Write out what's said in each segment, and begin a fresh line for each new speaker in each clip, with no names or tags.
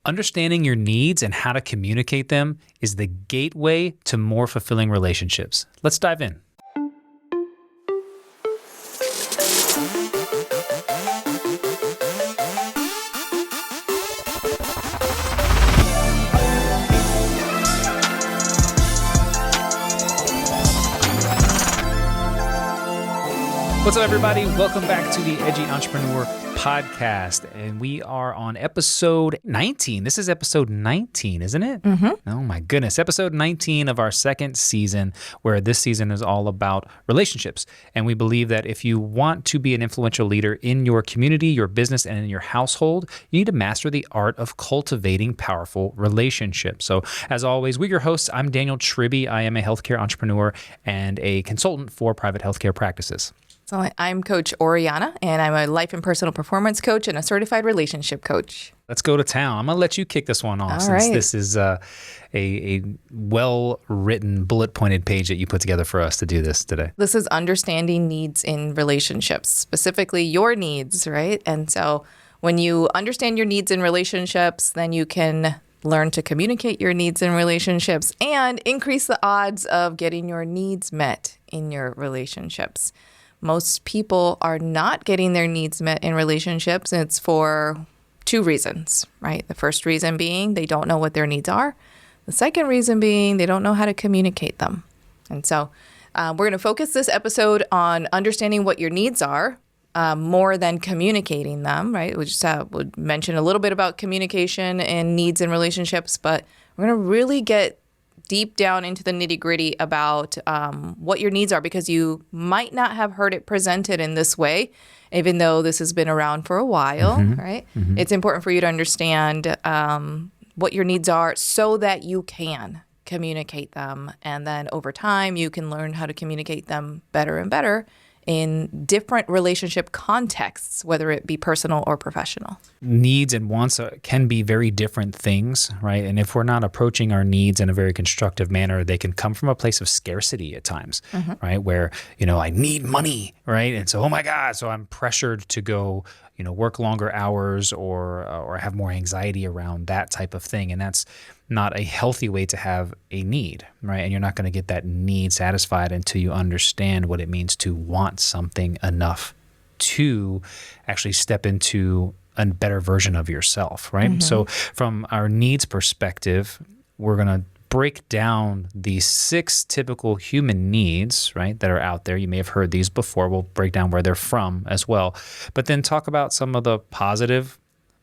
Understanding your needs and how to communicate them is the gateway to more fulfilling relationships. Let's dive in. What's up, everybody? Welcome back to the Edgy Entrepreneur Podcast. And we are on episode 19. This is episode 19, isn't it? Mm-hmm. Oh, my goodness. Episode 19 of our second season, where this season is all about relationships. And we believe that if you want to be an influential leader in your community, your business, and in your household, you need to master the art of cultivating powerful relationships. So, as always, we're your hosts. I'm Daniel Tribby. I am a healthcare entrepreneur and a consultant for private healthcare practices.
So I'm Coach Oriana, and I'm a life and personal performance coach and a certified relationship coach.
Let's go to town. I'm going to let you kick this one off This is a well-written, bullet-pointed page that you put together for us to do this today.
This is understanding needs in relationships, specifically your needs, right? And so when you understand your needs in relationships, then you can learn to communicate your needs in relationships and increase the odds of getting your needs met in your relationships. Most people are not getting their needs met in relationships. And it's for two reasons, right? The first reason being they don't know what their needs are. The second reason being they don't know how to communicate them. And so we're going to focus this episode on understanding what your needs are more than communicating them, right? We just we'll mention a little bit about communication and needs in relationships, but we're going to really get deep down into the nitty-gritty about what your needs are, because you might not have heard it presented in this way, even though this has been around for a while, right? Mm-hmm. It's important for you to understand what your needs are so that you can communicate them. And then over time, you can learn how to communicate them better and better in different relationship contexts, whether it be personal or professional.
Needs and wants can be very different things, right? And if we're not approaching our needs in a very constructive manner, they can come from a place of scarcity at times, right? Where, I need money, right? And so, oh my God, so I'm pressured to go, work longer hours or have more anxiety around that type of thing. And that's not a healthy way to have a need, right? And you're not going to get that need satisfied until you understand what it means to want something enough to actually step into a better version of yourself, right? Mm-hmm. So from our needs perspective, we're going to break down the 6 typical human needs, right, that are out there. You may have heard these before. We'll break down where they're from as well, but then talk about some of the positive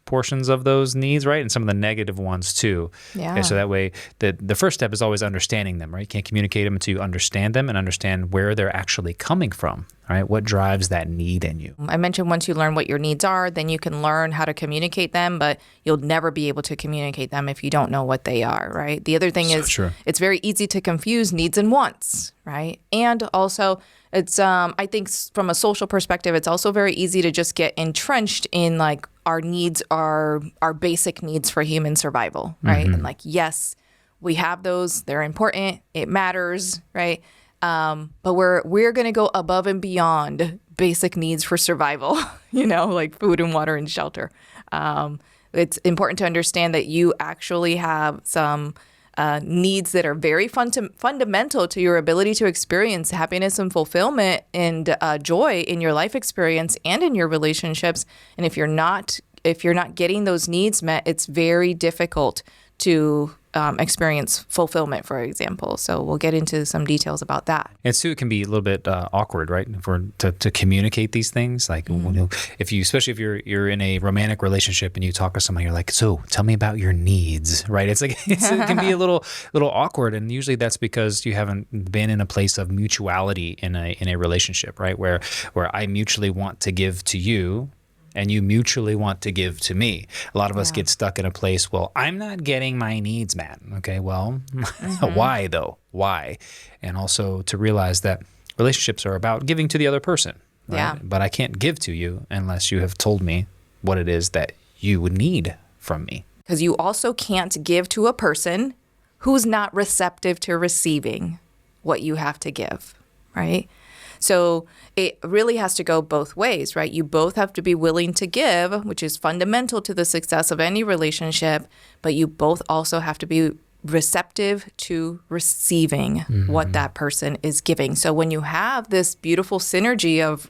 portions of those needs, right? And some of the negative ones too. Yeah. Okay, so that way, the first step is always understanding them, right? You can't communicate them until you understand them and understand where they're actually coming from, right? What drives that need in you?
I mentioned once you learn what your needs are, then you can learn how to communicate them, but you'll never be able to communicate them if you don't know what they are, right? The other thing is It's very easy to confuse needs and wants, right? And also, it's I think from a social perspective, it's also very easy to just get entrenched in like our needs are our basic needs for human survival, right? Mm-hmm. And like, yes, we have those. They're important. It matters, right? But we're going to go above and beyond basic needs for survival, like food and water and shelter. It's important to understand that you actually have some needs that are very fundamental to your ability to experience happiness and fulfillment and joy in your life experience and in your relationships. And if you're not getting those needs met, it's very difficult to experience fulfillment, for example. So we'll get into some details about that.
And so it can be a little bit awkward, right, to communicate these things. Like, especially if you're in a romantic relationship and you talk to someone, you're like, so tell me about your needs, right? It's like it can be a little awkward, and usually that's because you haven't been in a place of mutuality in a relationship, right? Where I mutually want to give to you, and you mutually want to give to me. A lot of us get stuck in a place, well, I'm not getting my needs met. Okay, well, why though? Why? And also to realize that relationships are about giving to the other person. Right? Yeah. But I can't give to you unless you have told me what it is that you would need from me.
Because you also can't give to a person who's not receptive to receiving what you have to give, right? So it really has to go both ways, right? You both have to be willing to give, which is fundamental to the success of any relationship, but you both also have to be receptive to receiving what that person is giving. So when you have this beautiful synergy of,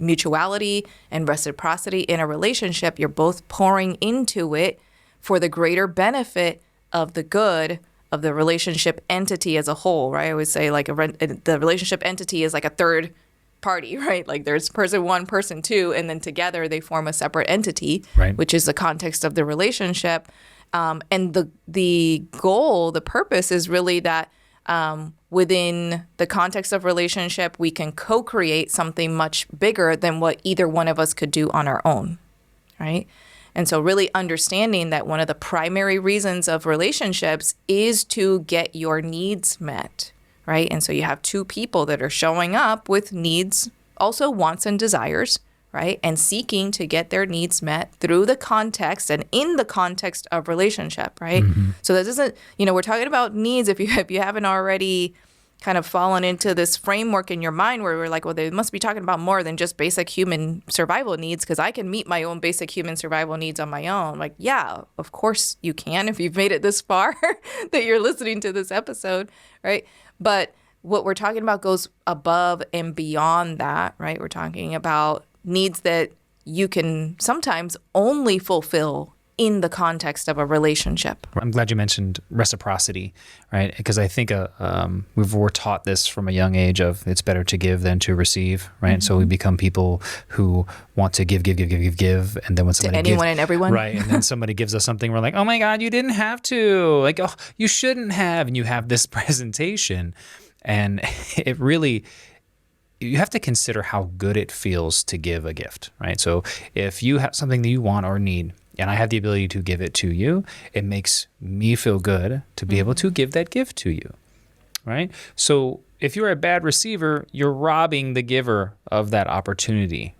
mutuality and reciprocity in a relationship, you're both pouring into it for the greater benefit of the good of the relationship entity as a whole, right? I always say the relationship entity is like a third party, right? Like there's person one, person two, and then together they form a separate entity,
right,
which is the context of the relationship. And the goal, the purpose is really that within the context of relationship, we can co-create something much bigger than what either one of us could do on our own, right? And so really understanding that one of the primary reasons of relationships is to get your needs met, right? And so you have two people that are showing up with needs, also wants and desires, right? And seeking to get their needs met through the context and in the context of relationship, right? So this isn't, we're talking about needs. If you haven't already kind of fallen into this framework in your mind where we're like, well, they must be talking about more than just basic human survival needs because I can meet my own basic human survival needs on my own. Like, yeah, of course you can if you've made it this far that you're listening to this episode, right? But what we're talking about goes above and beyond that, right? We're talking about needs that you can sometimes only fulfill in the context of a relationship.
I'm glad you mentioned reciprocity, right? Because I think we're taught this from a young age of it's better to give than to receive, right? So we become people who want to give, and then when somebody
to anyone and everyone,
right? And then somebody gives us something, we're like, oh my God, you didn't have to, like, oh, you shouldn't have, and you have this presentation, and it really. You have to consider how good it feels to give a gift, right? So if you have something that you want or need, and I have the ability to give it to you, it makes me feel good to be able to give that gift to you, right? So if you're a bad receiver, you're robbing the giver of that opportunity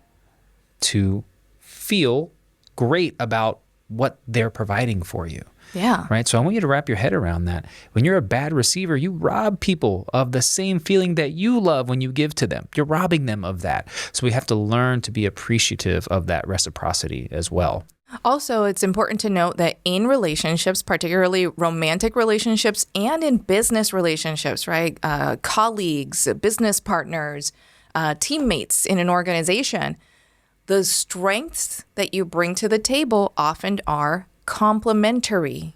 to feel great about what they're providing for you.
Yeah.
Right. So I want you to wrap your head around that. When you're a bad receiver, you rob people of the same feeling that you love when you give to them. You're robbing them of that. So we have to learn to be appreciative of that reciprocity as well.
Also, it's important to note that in relationships, particularly romantic relationships and in business relationships, right? Colleagues, business partners, teammates in an organization, the strengths that you bring to the table often are complementary,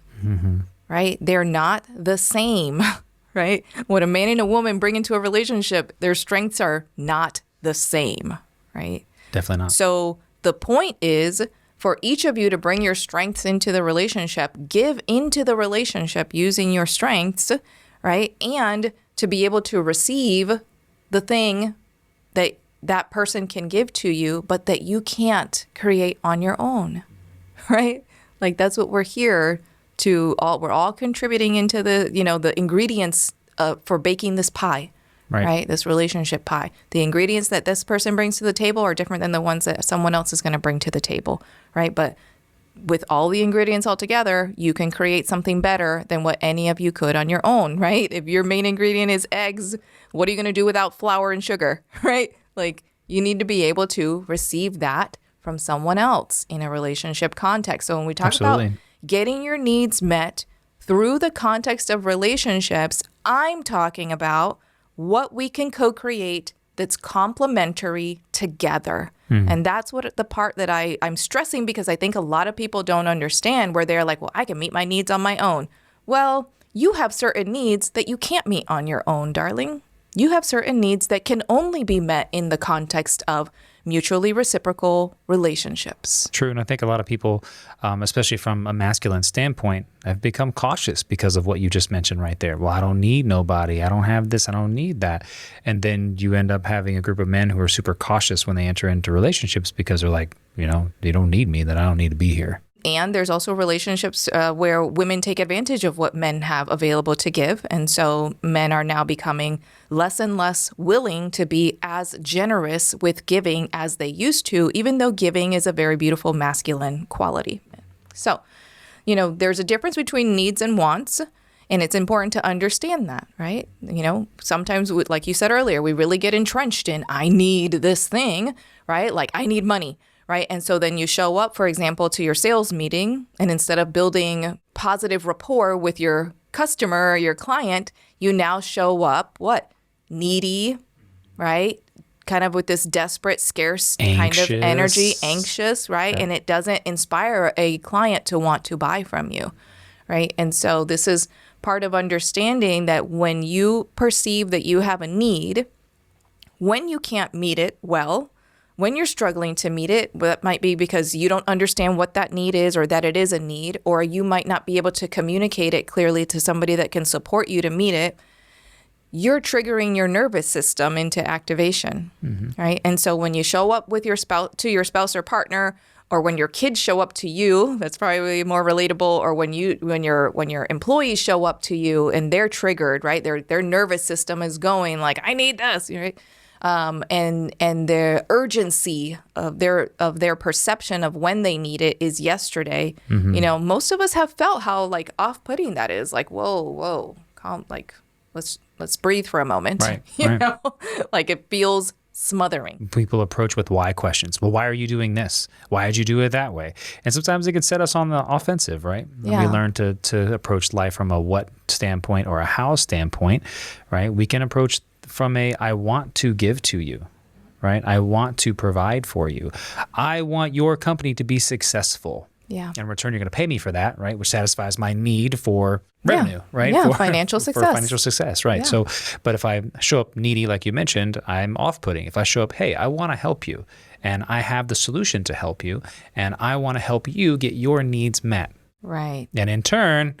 right? They're not the same, right? What a man and a woman bring into a relationship, their strengths are not the same, right?
Definitely not.
So the point is for each of you to bring your strengths into the relationship, give into the relationship using your strengths, right? And to be able to receive the thing that that person can give to you, but that you can't create on your own, right? Like that's what we're here to we're all contributing into the ingredients for baking this pie, right? This relationship pie. The ingredients that this person brings to the table are different than the ones that someone else is going to bring to the table, right? But with all the ingredients all together, you can create something better than what any of you could on your own, right? If your main ingredient is eggs, what are you going to do without flour and sugar, right? Like you need to be able to receive that from someone else in a relationship context. So when we talk about getting your needs met through the context of relationships, I'm talking about what we can co-create that's complementary together. And that's what the part that I'm stressing because I think a lot of people don't understand where they're like, well, I can meet my needs on my own. Well, you have certain needs that you can't meet on your own, darling. You have certain needs that can only be met in the context of mutually reciprocal relationships.
True. And I think a lot of people, especially from a masculine standpoint, have become cautious because of what you just mentioned right there. Well, I don't need nobody. I don't have this. I don't need that. And then you end up having a group of men who are super cautious when they enter into relationships because they're like, they don't need me, then I don't need to be here.
And there's also relationships where women take advantage of what men have available to give. And so men are now becoming less and less willing to be as generous with giving as they used to, even though giving is a very beautiful masculine quality. So, there's a difference between needs and wants. And it's important to understand that, right? Sometimes, like you said earlier, we really get entrenched in, I need this thing, right? Like, I need money, right? And so then you show up, for example, to your sales meeting, and instead of building positive rapport with your customer or your client, you now show up, what? Needy, right? Kind of with this desperate, scarce kind of energy, anxious, right? Yeah. And it doesn't inspire a client to want to buy from you, right? And so this is part of understanding that when you perceive that you have a need, when you can't meet it well, when you're struggling to meet it, that might be because you don't understand what that need is or that it is a need, or you might not be able to communicate it clearly to somebody that can support you to meet it, you're triggering your nervous system into activation, right? And so when you show up with your spouse or partner, or when your kids show up to you, that's probably more relatable, or when your employees show up to you and they're triggered, right? Their nervous system is going like, I need this, right? And the urgency of their perception of when they need it is yesterday. Most of us have felt how like off-putting that is. Like, whoa, calm, like let's breathe for a moment.
Right.
Like it feels smothering.
People approach with why questions. Well, why are you doing this? Why did you do it that way? And sometimes it can set us on the offensive, right?
Yeah.
We learn to approach life from a what standpoint or a how standpoint, right? We can approach from a I want to give to you, right? I want to provide for you. I want your company to be successful.
Yeah.
In return, you're going to pay me for that, right? Which satisfies my need for revenue, right?
Yeah,
for
financial success.
For financial success, right?
Yeah.
So, but if I show up needy, like you mentioned, I'm off-putting. If I show up, hey, I want to help you, and I have the solution to help you, and I want to help you get your needs met.
Right.
And in turn,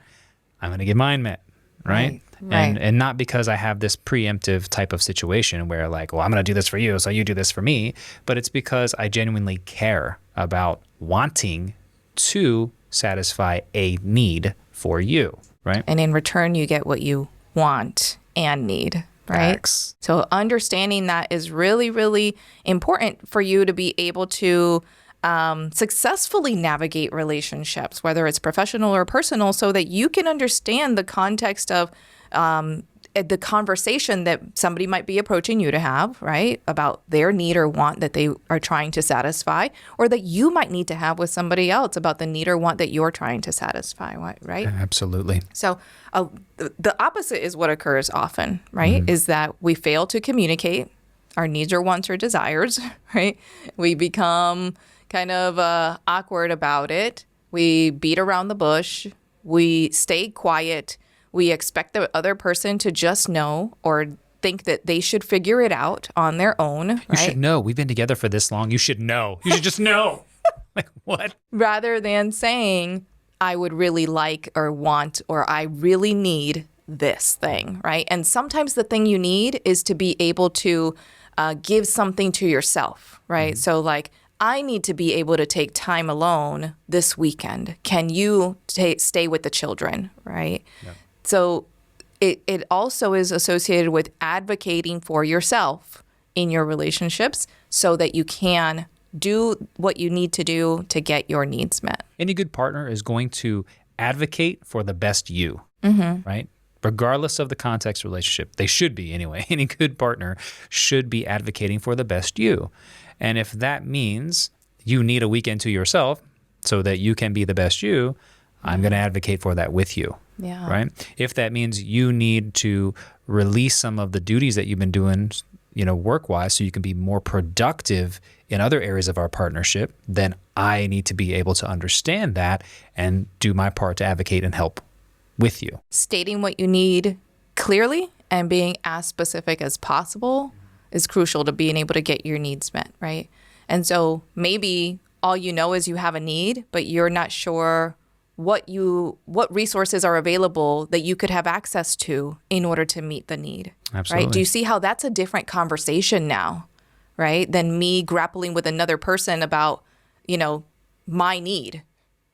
I'm going to get mine met, right? And not because I have this preemptive type of situation where like, well, I'm going to do this for you, so you do this for me, but it's because I genuinely care about wanting to satisfy a need for you, right?
And in return, you get what you want and need, right?
Facts.
So understanding that is really, really important for you to be able to successfully navigate relationships, whether it's professional or personal, so that you can understand the context of the conversation that somebody might be approaching you to have, right, about their need or want that they are trying to satisfy, or that you might need to have with somebody else about the need or want that you're trying to satisfy, right?
Absolutely.
So the opposite is what occurs often, right, is that we fail to communicate our needs or wants or desires, right? We become kind of awkward about it. We beat around the bush. We stay quiet. We expect the other person to just know or think that they should figure it out on their own, right?
You should know. We've been together for this long. You should know. You should just know. Like, what?
Rather than saying, I would really like or want or I really need this thing, right? And sometimes the thing you need is to be able to give something to yourself, right? So like, I need to be able to take time alone this weekend. Can you stay with the children, right? Yeah. So it also is associated with advocating for yourself in your relationships so that you can do what you need to do to get your needs met.
Any good partner is going to advocate for the best you, right? Regardless of the context relationship. They should be anyway. Any good partner should be advocating for the best you. And if that means you need a weekend to yourself so that you can be the best you, I'm going to advocate for that with you.
Yeah.
Right? If that means you need to release some of the duties that you've been doing, work-wise, so you can be more productive in other areas of our partnership, then I need to be able to understand that and do my part to advocate and help with you.
Stating what you need clearly and being as specific as possible is crucial to being able to get your needs met, right? And so maybe all you know is you have a need, but you're not sure what resources are available that you could have access to in order to meet the need.
Absolutely.
Right? Do you see how that's a different conversation now, right? Than me grappling with another person about, my need,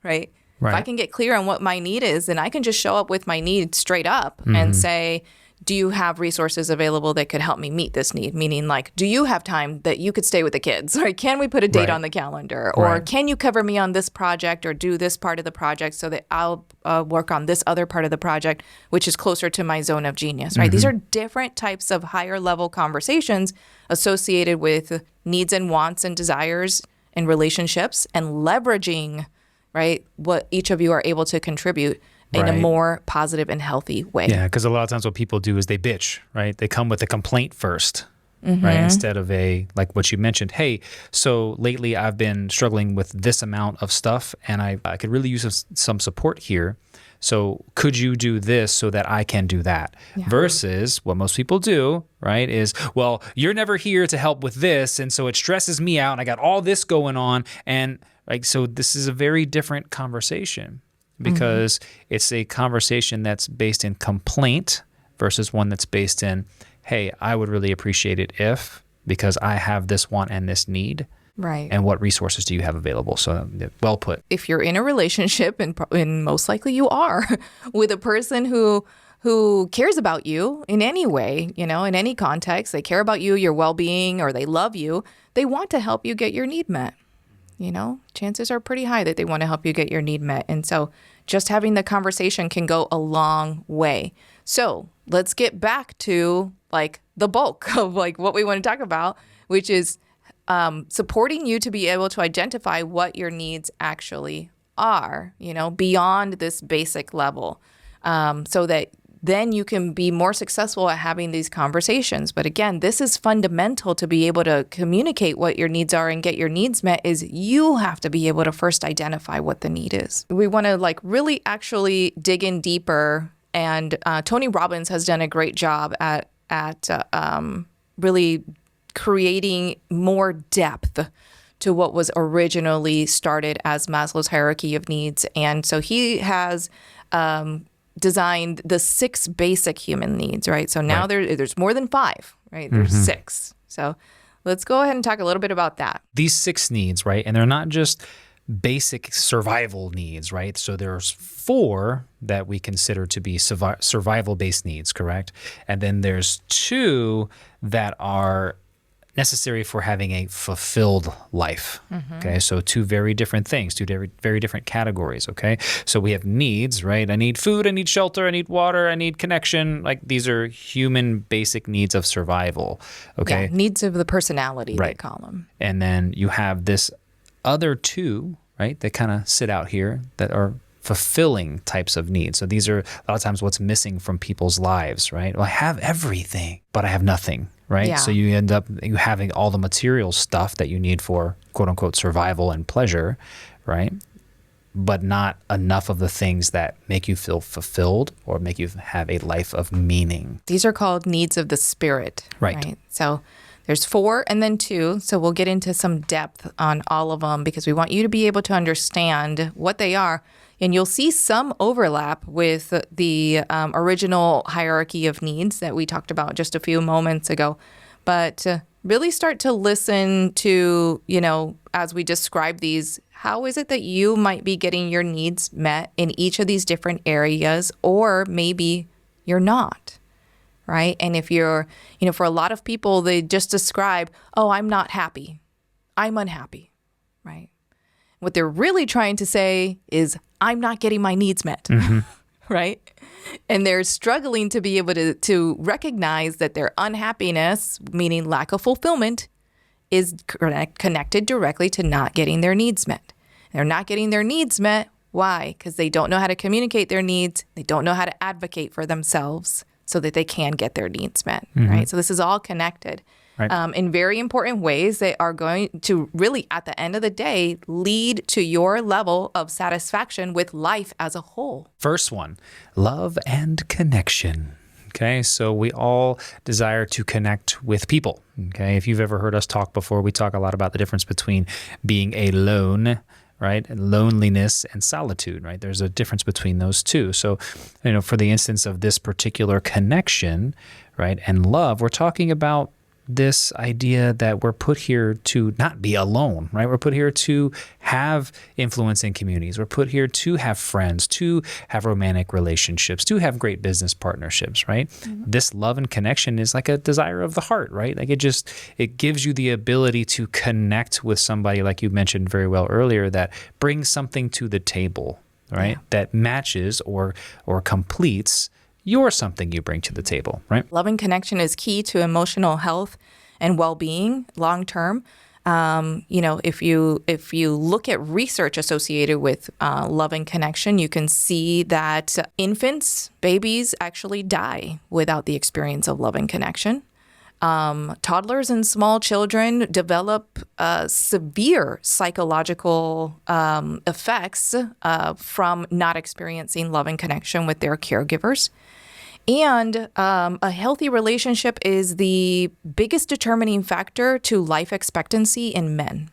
right? If I can get clear on what my need is, then I can just show up with my need straight up and say, do you have resources available that could help me meet this need? Meaning, like, do you have time that you could stay with the kids? Right? Can we put a date
Right.
on the calendar? Or
Right.
can you cover me on this project or do this part of the project so that I'll work on this other part of the project, which is closer to my zone of genius, right? These are different types of higher level conversations associated with needs and wants and desires in relationships, and leveraging, right, what each of you are able to contribute in a
Right.
more positive and healthy way.
Yeah, because a lot of times what people do is they bitch, right? They come with a complaint first, right? Instead of like what you mentioned, hey, so lately I've been struggling with this amount of stuff and I could really use some support here. So could you do this so that I can do that?
Yeah.
Versus what most people do, right, is, well, you're never here to help with this. And so it stresses me out and I got all this going on. And like, so this is a very different conversation, because it's a conversation that's based in complaint versus one that's based in, hey, I would really appreciate it if, because I have this want and this need.
Right.
And what resources do you have available? So well put.
If you're in a relationship, and most likely you are, with a person who cares about you in any way, in any context, they care about you, your well-being, or they love you, they want to help you get your need met. Chances are pretty high that they want to help you get your need met. And so just having the conversation can go a long way. So let's get back to like the bulk of like what we want to talk about, which is supporting you to be able to identify what your needs actually are, beyond this basic level, so that then you can be more successful at having these conversations. But again, this is fundamental to be able to communicate what your needs are and get your needs met. Is you have to be able to first identify what the need is. We want to like really actually dig in deeper. And Tony Robbins has done a great job at really creating more depth to what was originally started as Maslow's hierarchy of needs. And so he has designed the 6 basic human needs, right? So now there's more than 5, right? There's 6. So let's go ahead and talk a little bit about that.
These 6 needs, right? And they're not just basic survival needs, right? So there's 4 that we consider to be survival-based needs, correct? And then there's 2 that are necessary for having a fulfilled life. Okay, so 2 very different things, 2 very different categories. Okay, so we have needs, right? I need food, I need shelter, I need water, I need connection. Like these are human basic needs of survival. Okay,
Yeah, needs of the personality,
Right.
they call them.
and then you have this other 2, right? That kind of sit out here that are fulfilling types of needs. So these are a lot of times what's missing from people's lives, right? Well, I have everything, but I have nothing, right?
Yeah.
So you end up having all the material stuff that you need for quote unquote survival and pleasure, right? But not enough of the things that make you feel fulfilled or make you have a life of meaning.
These are called needs of the spirit.
Right.
So there's 4 and then 2. So we'll get into some depth on all of them because we want you to be able to understand what they are. And you'll see some overlap with the original hierarchy of needs that we talked about just a few moments ago. But really start to listen to, as we describe these, how is it that you might be getting your needs met in each of these different areas, or maybe you're not, right? And if you're, for a lot of people, they just describe, oh, I'm not happy. I'm unhappy, right? What they're really trying to say is, I'm not getting my needs met, right? And they're struggling to be able to recognize that their unhappiness, meaning lack of fulfillment, is connected directly to not getting their needs met. They're not getting their needs met. Why? Because they don't know how to communicate their needs. They don't know how to advocate for themselves so that they can get their needs met, right? So this is all connected.
Right.
In very important ways that are going to really, at the end of the day, lead to your level of satisfaction with life as a whole.
First one, love and connection. Okay, so we all desire to connect with people. Okay, if you've ever heard us talk before, we talk a lot about the difference between being alone, right, and loneliness and solitude, right? There's a difference between those two. So, for the instance of this particular connection, right, and love, we're talking about this idea that we're put here to not be alone, right? We're put here to have influence in communities. We're put here to have friends, to have romantic relationships, to have great business partnerships, right? This love and connection is like a desire of the heart, right? Like it gives you the ability to connect with somebody, like you mentioned very well earlier, that brings something to the table, right? That matches or completes your something you bring to the table, right?
Loving connection is key to emotional health and well-being long term. If you look at research associated with love and connection, you can see that infants, babies actually die without the experience of love and connection. Toddlers and small children develop severe psychological effects from not experiencing love and connection with their caregivers. And a healthy relationship is the biggest determining factor to life expectancy in men,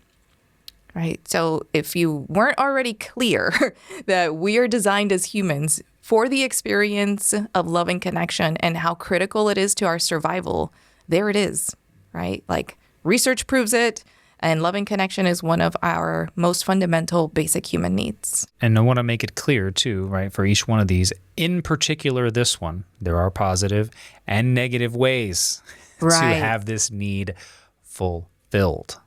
right? So if you weren't already clear that we are designed as humans for the experience of love and connection and how critical it is to our survival, there it is, right? Like research proves it. And loving connection is one of our most fundamental basic human needs.
And I want to make it clear too, right, for each one of these, in particular this one, there are positive and negative ways to have this need fulfilled.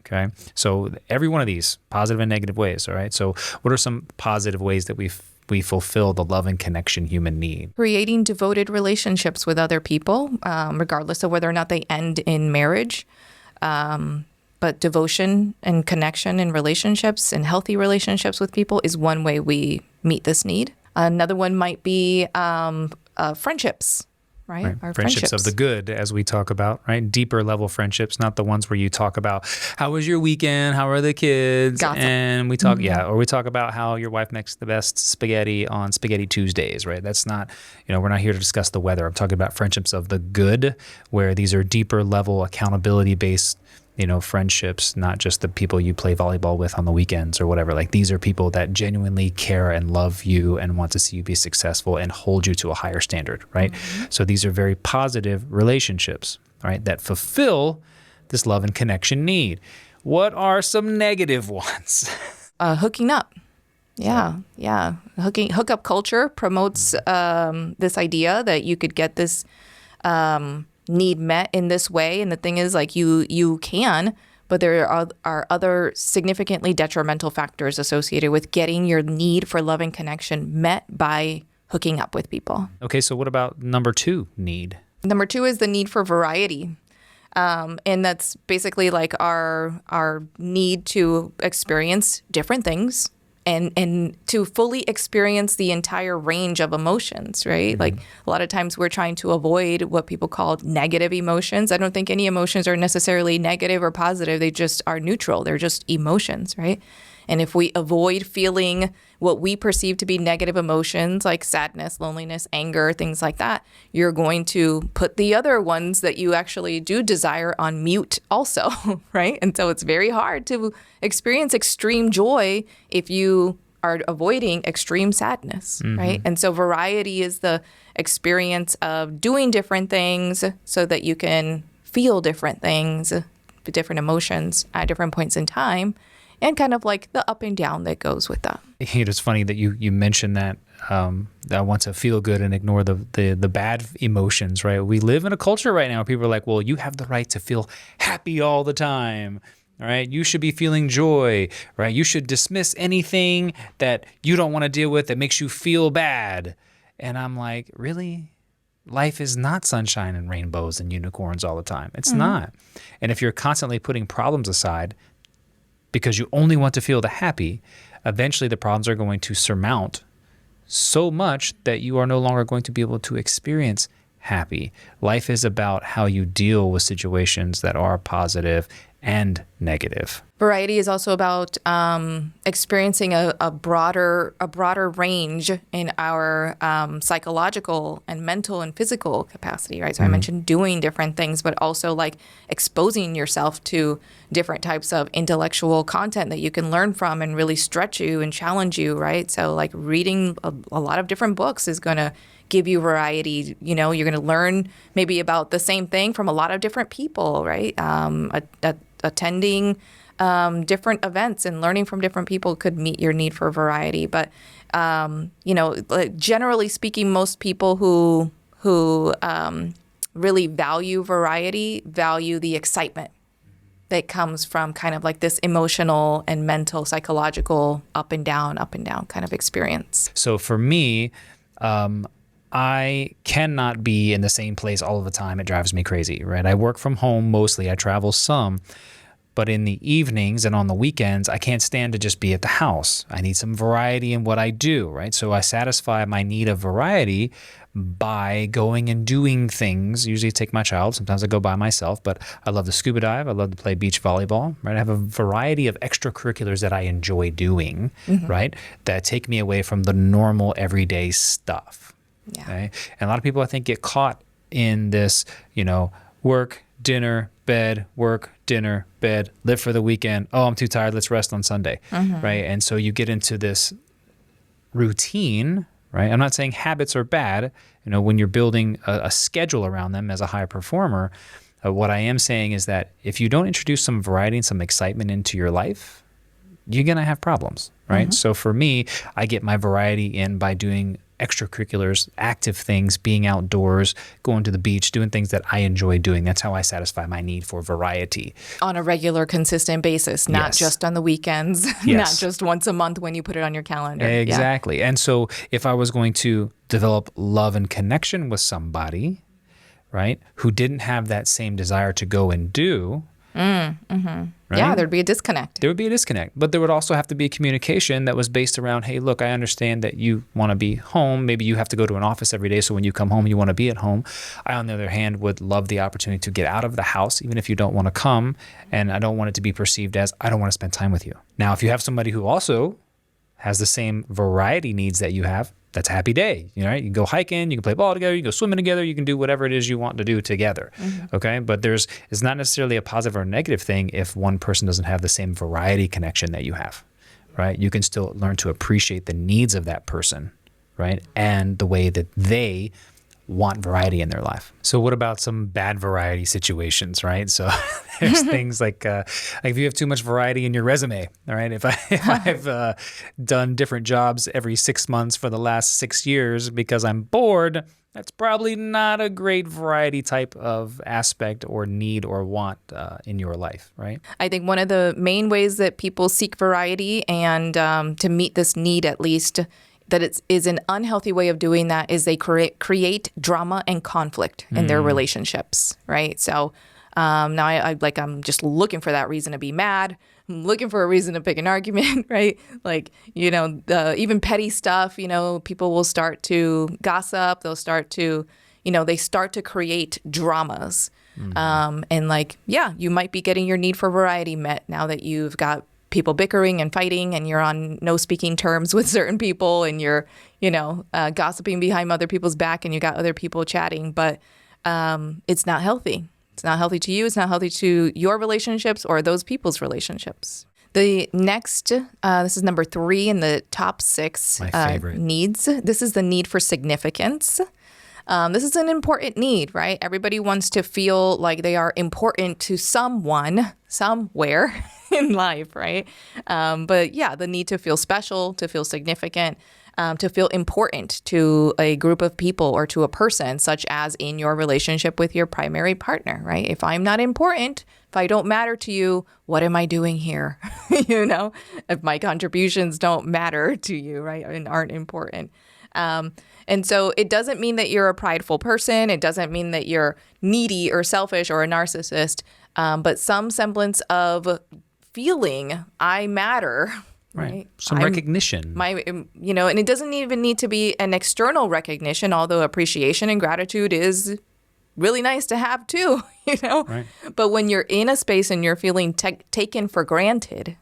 Okay. So every one of these, positive and negative ways, all right? So what are some positive ways that we fulfill the love and connection human need?
Creating devoted relationships with other people, regardless of whether or not they end in marriage. But devotion and connection in relationships and healthy relationships with people is one way we meet this need. Another one might be friendships, right? Our
friendships of the good, as we talk about, right? Deeper level friendships, not the ones where you talk about how was your weekend, how are the kids,
Gossip.
And we talk, or we talk about how your wife makes the best spaghetti on Spaghetti Tuesdays, right? That's not, we're not here to discuss the weather. I'm talking about friendships of the good, where these are deeper level accountability based friendships, not just the people you play volleyball with on the weekends or whatever. Like these are people that genuinely care and love you and want to see you be successful and hold you to a higher standard, right? So these are very positive relationships, right, that fulfill this love and connection need. What are some negative ones?
Hooking up. Yeah. Hookup culture promotes this idea that you could get this need met in this way. And the thing is, like, you can, but there are other significantly detrimental factors associated with getting your need for love and connection met by hooking up with people.
Okay, so what about number 2 need?
Number 2 is the need for variety. And that's basically like our need to experience different things and to fully experience the entire range of emotions, right? Like a lot of times we're trying to avoid what people call negative emotions. I don't think any emotions are necessarily negative or positive. They just are neutral. They're just emotions, right? And if we avoid feeling what we perceive to be negative emotions like sadness, loneliness, anger, things like that, you're going to put the other ones that you actually do desire on mute also, right? And so it's very hard to experience extreme joy if you are avoiding extreme sadness, right? And so variety is the experience of doing different things so that you can feel different things, different emotions at different points in time, and kind of like the up and down that goes with that.
It's funny that you mentioned that I want to feel good and ignore the bad emotions, right? We live in a culture right now where people are like, well, you have the right to feel happy all the time, right? You should be feeling joy, right? You should dismiss anything that you don't want to deal with that makes you feel bad. And I'm like, really? Life is not sunshine and rainbows and unicorns all the time. It's not. And if you're constantly putting problems aside because you only want to feel the happy, eventually the problems are going to surmount so much that you are no longer going to be able to experience happy. Life is about how you deal with situations that are positive and negative.
Variety is also about experiencing a broader range in our psychological and mental and physical capacity, right? So I mentioned doing different things, but also like exposing yourself to different types of intellectual content that you can learn from and really stretch you and challenge you, right? So like reading a lot of different books is going to give you variety. You know, you're going to learn maybe about the same thing from a lot of different people, right? Attending different events and learning from different people could meet your need for variety. But, you know, like generally speaking, most people who really value variety value the excitement that comes from kind of like this emotional and mental, psychological up and down kind of experience.
So for me, I cannot be in the same place all of the time. It drives me crazy, right? I work from home mostly. I travel some. But in the evenings and on the weekends, I can't stand to just be at the house. I need some variety in what I do, right? So I satisfy my need of variety by going and doing things. Usually take my child. Sometimes I go by myself, but I love to scuba dive. I love to play beach volleyball, right? I have a variety of extracurriculars that I enjoy doing, right? That take me away from the normal everyday stuff.
Yeah.
Okay? And a lot of people, I think, get caught in this, you know, work, dinner, bed, work, dinner, bed, live for the weekend. Oh, I'm too tired. Let's rest on Sunday, right? And so you get into this routine, right? I'm not saying habits are bad. You know, when you're building a schedule around them as a high performer, what I am saying is that if you don't introduce some variety and some excitement into your life, you're going to have problems, right? So for me, I get my variety in by doing extracurriculars, active things, being outdoors, going to the beach, doing things that I enjoy doing. That's how I satisfy my need for variety.
On a regular, consistent basis, not just on the weekends, not just once a month when you put it on your calendar.
Exactly. Yeah. And so if I was going to develop love and connection with somebody, right, who didn't have that same desire to go and do, right?
Yeah, there'd be a disconnect.
There would be a disconnect. But there would also have to be a communication that was based around, hey, look, I understand that you want to be home. Maybe you have to go to an office every day. So when you come home, you want to be at home. I, on the other hand, would love the opportunity to get out of the house, even if you don't want to come. And I don't want it to be perceived as, I don't want to spend time with you. Now, if you have somebody who also has the same variety needs that you have, that's a happy day. You know, right? You can go hiking, you can play ball together, you can go swimming together, you can do whatever it is you want to do together. Okay. But it's not necessarily a positive or negative thing if one person doesn't have the same variety connection that you have, right? You can still learn to appreciate the needs of that person, right? And the way that they want variety in their life. So what about some bad variety situations, right? So there's things like if you have too much variety in your resume, all right? If I've done different jobs every 6 months for the last 6 years because I'm bored, that's probably not a great variety type of aspect or need or want in your life, right?
I think one of the main ways that people seek variety and to meet this need, at least, that it is an unhealthy way of doing that is they create drama and conflict in their relationships, right? So now I'm just looking for that reason to be mad. I'm looking for a reason to pick an argument, right? Like, you know, even petty stuff, you know, people will start to gossip. They'll start to, you know, they start to create dramas. And like, yeah, you might be getting your need for variety met now that you've got people bickering and fighting and you're on no speaking terms with certain people and you're, you know, gossiping behind other people's back and you got other people chatting, but it's not healthy. It's not healthy to you. It's not healthy to your relationships or those people's relationships. The next, this is number 3 in the top 6
My favorite.
Needs. This is the need for significance. This is an important need, right? Everybody wants to feel like they are important to someone, somewhere in life, right? But yeah, the need to feel special, to feel significant, to feel important to a group of people or to a person, such as in your relationship with your primary partner, right? If I'm not important, if I don't matter to you, what am I doing here? You know, if my contributions don't matter to you, right, and aren't important. And so it doesn't mean that you're a prideful person. It doesn't mean that you're needy or selfish or a narcissist, but some semblance of feeling I matter, right?
Some recognition.
You know, and it doesn't even need to be an external recognition, although appreciation and gratitude is really nice to have too, you know?
Right.
But when you're in a space and you're feeling taken for granted,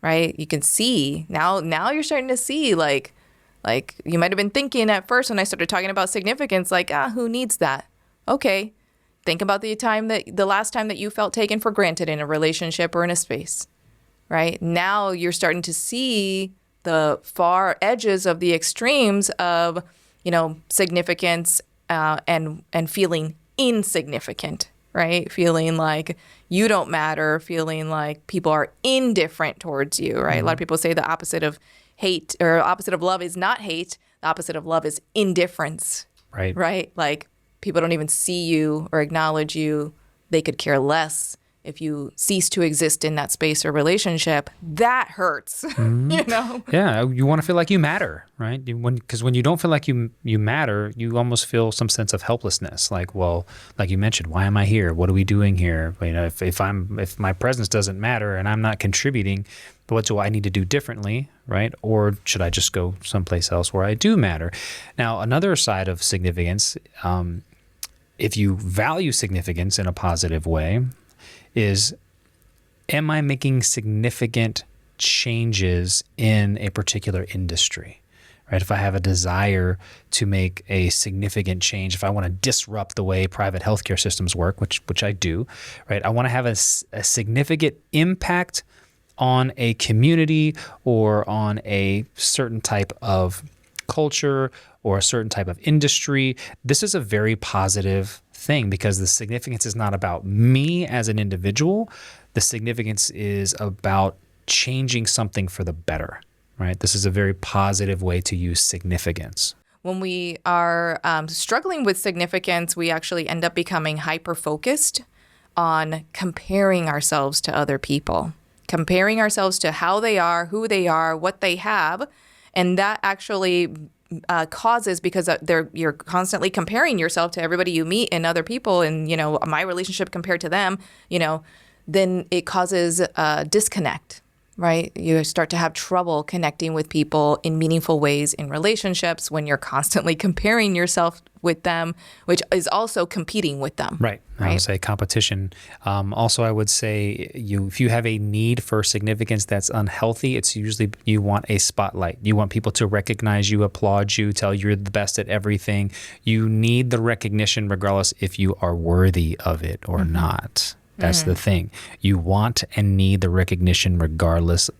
right? You can see now you're starting to see like you might have been thinking at first when I started talking about significance, like, who needs that? Okay. Think about the last time that you felt taken for granted in a relationship or in a space, right? Now you're starting to see the far edges of the extremes of, significance and feeling insignificant, right? Feeling like you don't matter, feeling like people are indifferent towards you, right? A lot of people say the opposite of hate or opposite of love is not hate. The opposite of love is indifference,
Right.
right? Like people don't even see you or acknowledge you. They could care less if you cease to exist in that space or relationship. That hurts,
Yeah, you want to feel like you matter, right? Because when you don't feel like you matter, you almost feel some sense of helplessness. Like, well, like you mentioned, why am I here? What are we doing here? If my presence doesn't matter and I'm not contributing, what do I need to do differently, right? Or should I just go someplace else where I do matter? Now, another side of significance, if you value significance in a positive way, is, am I making significant changes in a particular industry, right? If I have a desire to make a significant change, if I want to disrupt the way private healthcare systems work, which I do, right? I want to have a significant impact on a community or on a certain type of culture or a certain type of industry. This is a very positive thing because the significance is not about me as an individual. The significance is about changing something for the better, right? This is a very positive way to use significance.
When we are struggling with significance, we actually end up becoming hyper-focused on comparing ourselves to other people, comparing ourselves to how they are, who they are, what they have. And that actually causes, because you're constantly comparing yourself to everybody you meet and other people and, my relationship compared to them, then it causes disconnect, right? You start to have trouble connecting with people in meaningful ways in relationships when you're constantly comparing yourself with them, which is also competing with them.
Right. I would say competition. Also, I would say if you have a need for significance that's unhealthy, it's usually you want a spotlight. You want people to recognize you, applaud you, tell you're the best at everything. You need the recognition regardless if you are worthy of it or not. That's the thing. You want and need the recognition regardless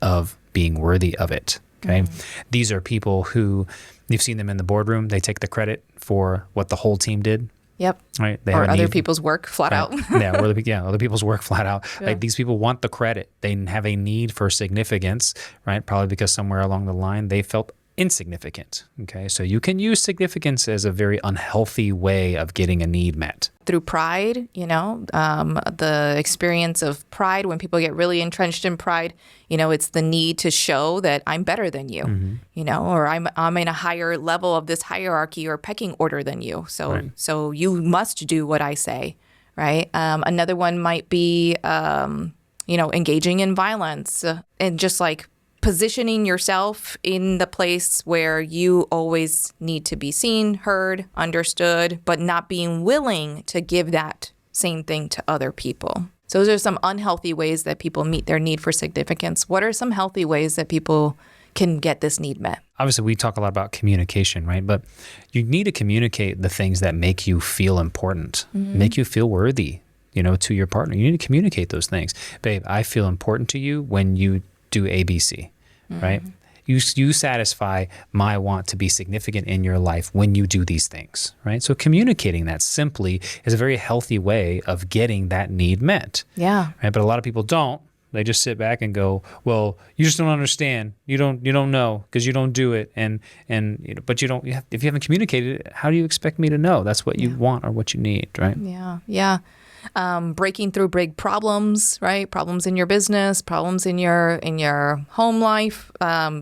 of being worthy of it. Okay. These are people who you've seen them in the boardroom. They take the credit for what the whole team did.
Yep.
Right.
They or other people's work flat out.
Other people's work flat out.
Yeah.
Like these people want the credit. They have a need for significance, right? Probably because somewhere along the line they felt insignificant. Okay. So you can use significance as a very unhealthy way of getting a need met.
Through pride, the experience of pride, when people get really entrenched in pride, it's the need to show that I'm better than you, or I'm in a higher level of this hierarchy or pecking order than you. So you must do what I say, right? Another one might be, engaging in violence and just like positioning yourself in the place where you always need to be seen, heard, understood, but not being willing to give that same thing to other people. So those are some unhealthy ways that people meet their need for significance. What are some healthy ways that people can get this need met?
Obviously, we talk a lot about communication, right? But you need to communicate the things that make you feel important, make you feel worthy, to your partner. You need to communicate those things. Babe, I feel important to you when you do ABC, right? You satisfy my want to be significant in your life when you do these things, right? So communicating that simply is a very healthy way of getting that need met.
Yeah.
Right? But a lot of people don't. They just sit back and go, well, you just don't understand. You don't know because you don't do it. But if you haven't communicated it, how do you expect me to know? That's what you want or what you need, right?
Yeah. Breaking through big problems, right? Problems in your business, problems in your home life,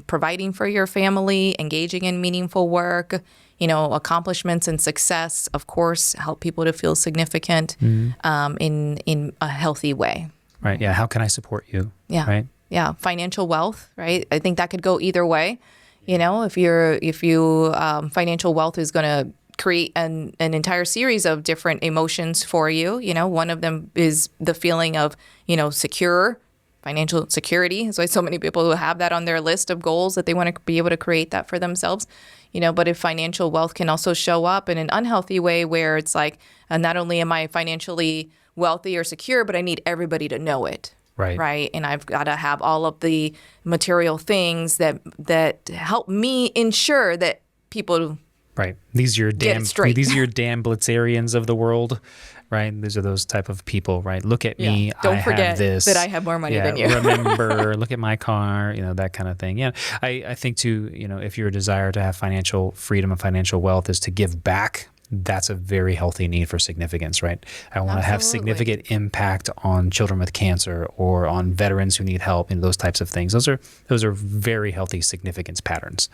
providing for your family, engaging in meaningful work, accomplishments and success, of course, help people to feel significant in a healthy way.
Right. Yeah. How can I support you?
Yeah.
Right.
Yeah. Financial wealth, right? I think that could go either way. If you financial wealth is going to create an entire series of different emotions for you. You know, one of them is the feeling of, secure, financial security. That's why so many people who have that on their list of goals that they want to be able to create that for themselves. But if financial wealth can also show up in an unhealthy way where it's like, not only am I financially wealthy or secure, but I need everybody to know it. Right. And I've got to have all of the material things that help me ensure that people
Right. These are your damn Blitzarians of the world, right? These are those type of people, right? Look at me.
Don't forget
have this.
that I have more money than you.
Remember, look at my car, that kind of thing. Yeah. I think too, if your desire to have financial freedom and financial wealth is to give back, that's a very healthy need for significance, right? I want to have significant impact on children with cancer or on veterans who need help and those types of things. Those are very healthy significance patterns,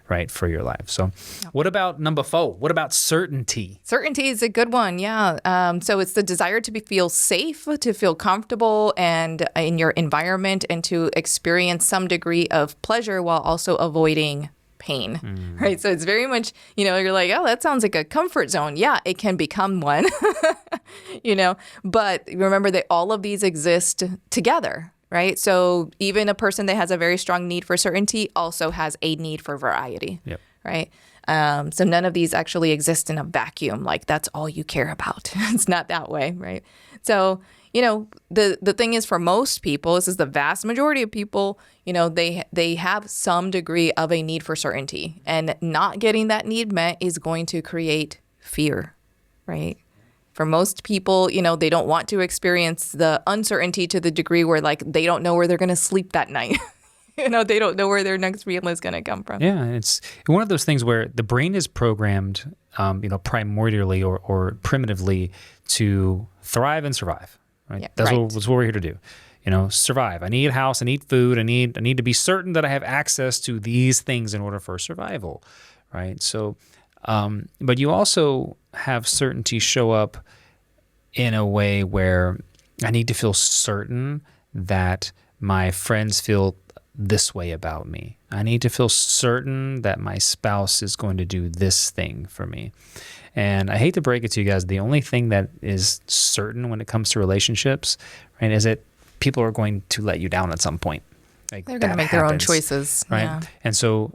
right, for your life. So what about number 4? What about certainty?
Certainty is a good one, yeah. So it's the desire to feel safe, to feel comfortable and in your environment and to experience some degree of pleasure while also avoiding pain, right? So it's very much, you're like, oh, that sounds like a comfort zone. Yeah, it can become one, but remember that all of these exist together, right? So even a person that has a very strong need for certainty also has a need for variety, right? So none of these actually exist in a vacuum. Like that's all you care about. It's not that way, right? So the thing is, for most people, this is the vast majority of people, they have some degree of a need for certainty, and not getting that need met is going to create fear, right? For most people, they don't want to experience the uncertainty to the degree where like they don't know where they're going to sleep that night. They don't know where their next meal is going to come from.
Yeah, it's one of those things where the brain is programmed, primordially or primitively to thrive and survive. Right? That's what we're here to do. Survive. I need a house. I need food. I need to be certain that I have access to these things in order for survival, right? So, but you also have certainty show up in a way where I need to feel certain that my friends feel this way about me. I need to feel certain that my spouse is going to do this thing for me. And I hate to break it to you guys, the only thing that is certain when it comes to relationships, right, is that people are going to let you down at some point. Like,
they're going to make their own choices,
right?
Yeah.
And so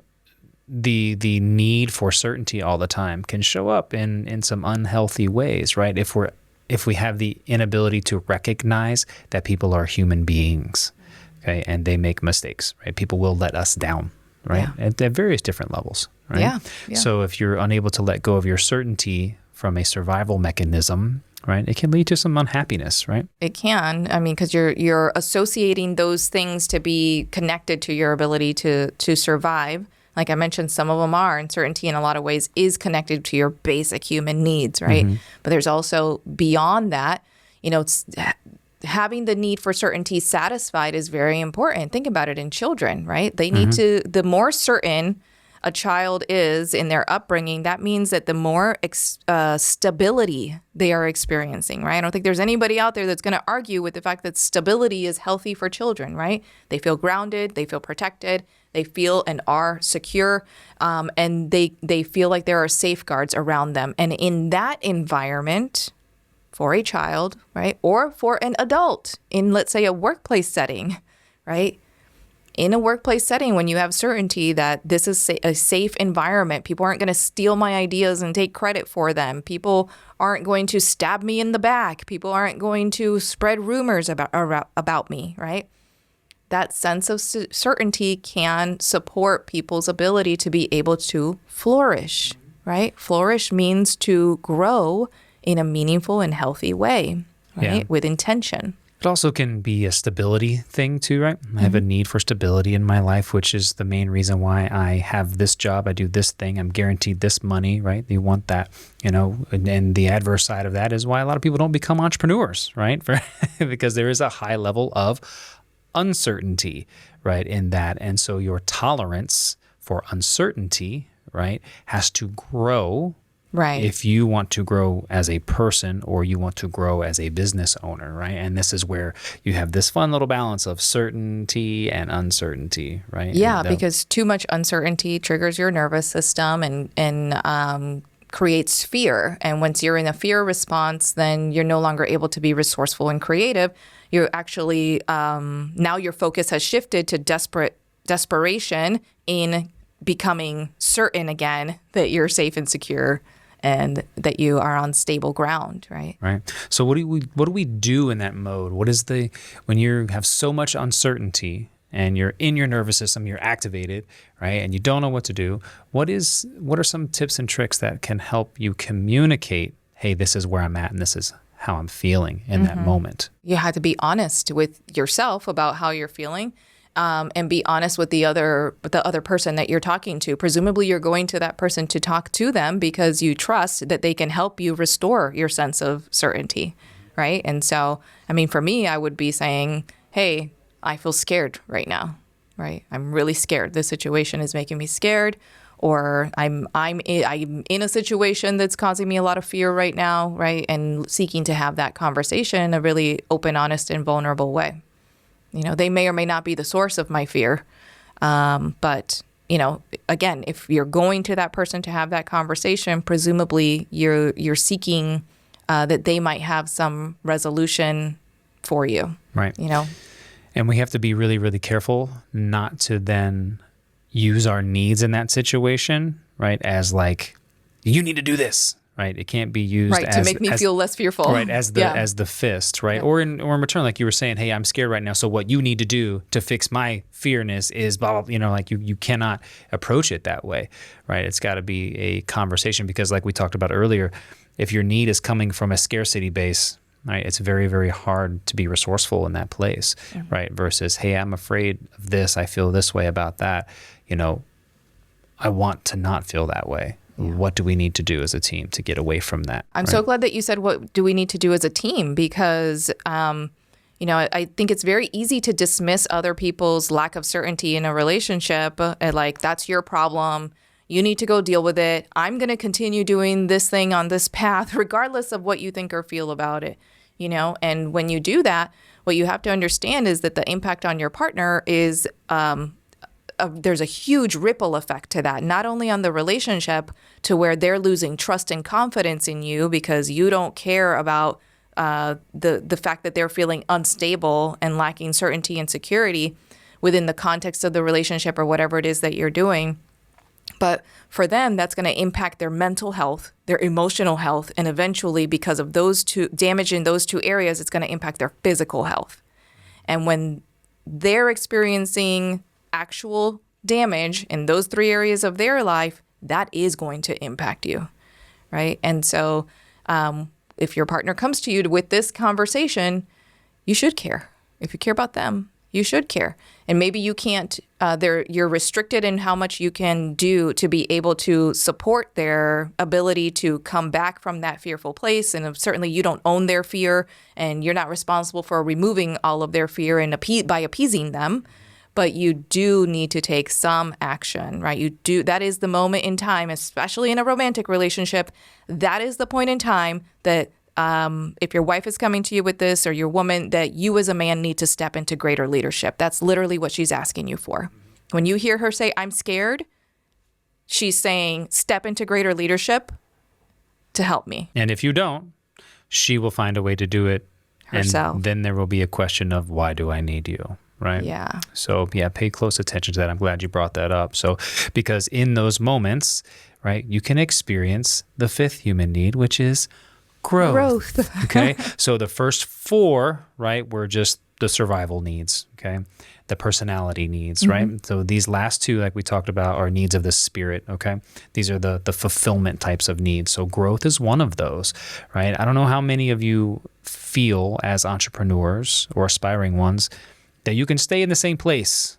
the need for certainty all the time can show up in some unhealthy ways, right? If we have the inability to recognize that people are human beings, okay, and they make mistakes, right? People will let us down, right? At various different levels, right?
Yeah.
So if you're unable to let go of your certainty from a survival mechanism, right, it can lead to some unhappiness, right?
It can. I mean, because you're associating those things to be connected to your ability to survive. Like I mentioned, some of them are. Uncertainty in a lot of ways is connected to your basic human needs, right? Mm-hmm. But there's also beyond that, it's having the need for certainty satisfied is very important. Think about it in children, right? They need to, the more certain a child is in their upbringing, that means that the more stability they are experiencing, right? I don't think there's anybody out there that's going to argue with the fact that stability is healthy for children, right? They feel grounded, they feel protected, they feel and are secure, and they feel like there are safeguards around them. And in that environment, for a child, right, or for an adult in, let's say, a workplace setting, right? In a workplace setting, when you have certainty that this is a safe environment, people aren't going to steal my ideas and take credit for them. People aren't going to stab me in the back. People aren't going to spread rumors about me, right? That sense of certainty can support people's ability to be able to flourish, right? Flourish means to grow in a meaningful and healthy way, right? With intention.
It also can be a stability thing too, right? I have a need for stability in my life, which is the main reason why I have this job. I do this thing. I'm guaranteed this money, right? You want that, and the adverse side of that is why a lot of people don't become entrepreneurs, right? Because there is a high level of uncertainty, right, in that. And so your tolerance for uncertainty, right, has to grow.
Right.
If you want to grow as a person or you want to grow as a business owner, right? And this is where you have this fun little balance of certainty and uncertainty, right?
Yeah, because too much uncertainty triggers your nervous system and creates fear. And once you're in a fear response, then you're no longer able to be resourceful and creative. You're actually, now your focus has shifted to desperation in becoming certain again that you're safe and secure and that you are on stable ground, right?
Right. So what do we do in that mode? When you have so much uncertainty and you're in your nervous system, you're activated, right? And you don't know what to do. What are some tips and tricks that can help you communicate, hey, this is where I'm at and this is how I'm feeling in that moment?
You have to be honest with yourself about how you're feeling. And be honest with the other person that you're talking to. Presumably, you're going to that person to talk to them because you trust that they can help you restore your sense of certainty, right? And so, I mean, for me, I would be saying, hey, I feel scared right now, right? I'm really scared. This situation is making me scared, or I'm in a situation that's causing me a lot of fear right now, right? And seeking to have that conversation in a really open, honest, and vulnerable way. You know, they may or may not be the source of my fear. But, you know, again, if you're going to that person to have that conversation, presumably you're seeking that they might have some resolution for you.
Right.
You know?
And we have to be really, really careful not to then use our needs in that situation, right, as like, you need to do this. Right, it can't be used
right to make me feel less fearful.
Right, as the fist, right, or in return, like you were saying, hey, I'm scared right now. So what you need to do to fix my fearness is blah, blah, you know, like you cannot approach it that way, right? It's got to be a conversation because, like we talked about earlier, if your need is coming from a scarcity base, right, it's very, very hard to be resourceful in that place, right? Versus, hey, I'm afraid of this. I feel this way about that. You know, I want to not feel that way. Yeah. What do we need to do as a team to get away from that?
I'm so glad that you said, what do we need to do as a team? Because, you know, I think it's very easy to dismiss other people's lack of certainty in a relationship. Like, that's your problem. You need to go deal with it. I'm going to continue doing this thing on this path, regardless of what you think or feel about it. You know, and when you do that, what you have to understand is that the impact on your partner is there's a huge ripple effect to that, not only on the relationship to where they're losing trust and confidence in you because you don't care about the fact that they're feeling unstable and lacking certainty and security within the context of the relationship or whatever it is that you're doing. But for them, that's going to impact their mental health, their emotional health, and eventually, because of those two damage in those two areas, it's going to impact their physical health. And when they're experiencing actual damage in those three areas of their life, that is going to impact you, right? And so if your partner comes to you with this conversation, you should care. If you care about them, you should care. And maybe you can't, you're restricted in how much you can do to be able to support their ability to come back from that fearful place. And certainly you don't own their fear and you're not responsible for removing all of their fear and by appeasing them. But you do need to take some action, right? That is the moment in time, especially in a romantic relationship. That is the point in time that if your wife is coming to you with this or your woman, that you as a man need to step into greater leadership. That's literally what she's asking you for. When you hear her say, I'm scared, she's saying, step into greater leadership to help me.
And if you don't, she will find a way to do it herself. And then there will be a question of, why do I need you? Right?
Yeah.
So pay close attention to that. I'm glad you brought that up. So, because in those moments, right, you can experience the fifth human need, which is growth. Okay. So the first four, right, were just the survival needs. Okay. The personality needs, right? So these last two, like we talked about, are needs of the spirit. Okay. These are the fulfillment types of needs. So growth is one of those, right? I don't know how many of you feel as entrepreneurs or aspiring ones that you can stay in the same place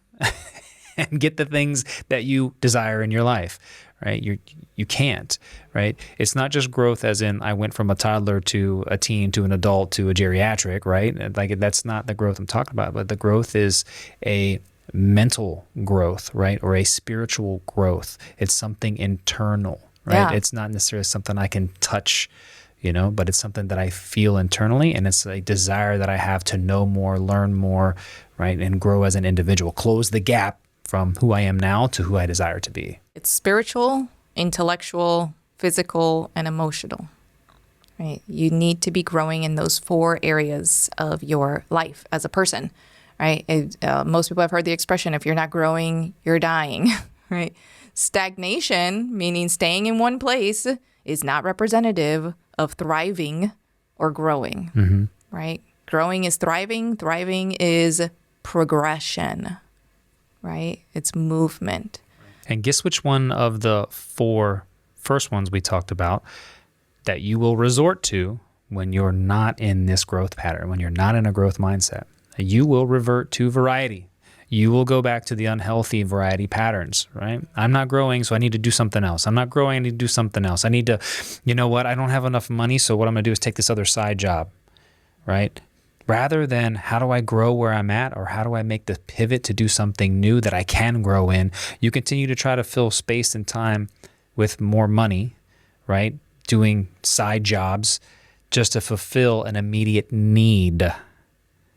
and get the things that you desire in your life, right? You can't, right? It's not just growth as in I went from a toddler to a teen to an adult to a geriatric, right? Like that's not the growth I'm talking about, but the growth is a mental growth, right? Or a spiritual growth. It's something internal, right? Yeah. It's not necessarily something I can touch, but it's something that I feel internally, and it's a desire that I have to know more, learn more, right? And grow as an individual, close the gap from who I am now to who I desire to be.
It's spiritual, intellectual, physical, and emotional. Right? You need to be growing in those 4 areas of your life as a person, right? Most people have heard the expression, if you're not growing, you're dying, right? Stagnation, meaning staying in one place, is not representative of thriving or growing, right? Growing is thriving. Thriving is progression, right? It's movement.
And guess which one of the 4 first ones we talked about that you will resort to when you're not in this growth pattern, when you're not in a growth mindset? You will revert to variety. You will go back to the unhealthy variety patterns, right? I'm not growing, so I need to do something else. I'm not growing, I need to do something else. I need to, you know what? I don't have enough money, so what I'm going to do is take this other side job, right? Rather than how do I grow where I'm at, or how do I make the pivot to do something new that I can grow in, you continue to try to fill space and time with more money, right? Doing side jobs just to fulfill an immediate need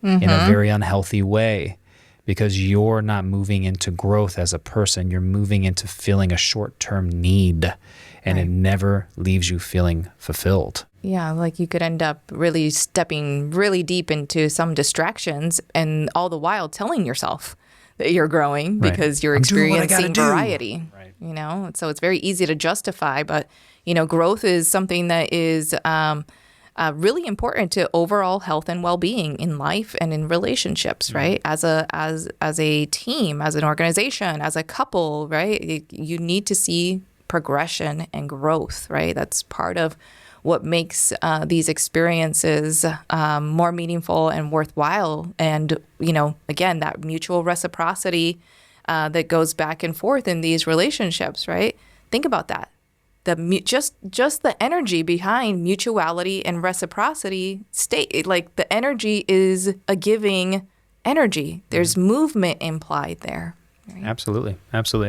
in a very unhealthy way, because you're not moving into growth as a person. You're moving into filling a short-term need, and it never leaves you feeling fulfilled.
Yeah, like you could end up really stepping really deep into some distractions, and all the while telling yourself that you're growing because you're experiencing variety.
Right.
You know, so it's very easy to justify, but you know, growth is something that is really important to overall health and well-being in life and in relationships, right? As a team, as an organization, as a couple, right? You need to see progression and growth, right? That's part of what makes these experiences more meaningful and worthwhile. And, you know, again, that mutual reciprocity that goes back and forth in these relationships, right? Think about that. Just the energy behind mutuality and reciprocity like the energy is a giving energy. There's movement implied there. Right?
Absolutely.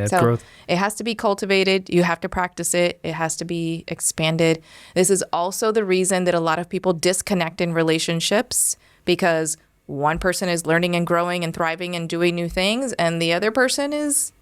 So
Growth.
it has to be cultivated. You have to practice it. It has to be expanded. This is also the reason that a lot of people disconnect in relationships, because one person is learning and growing and thriving and doing new things, and the other person is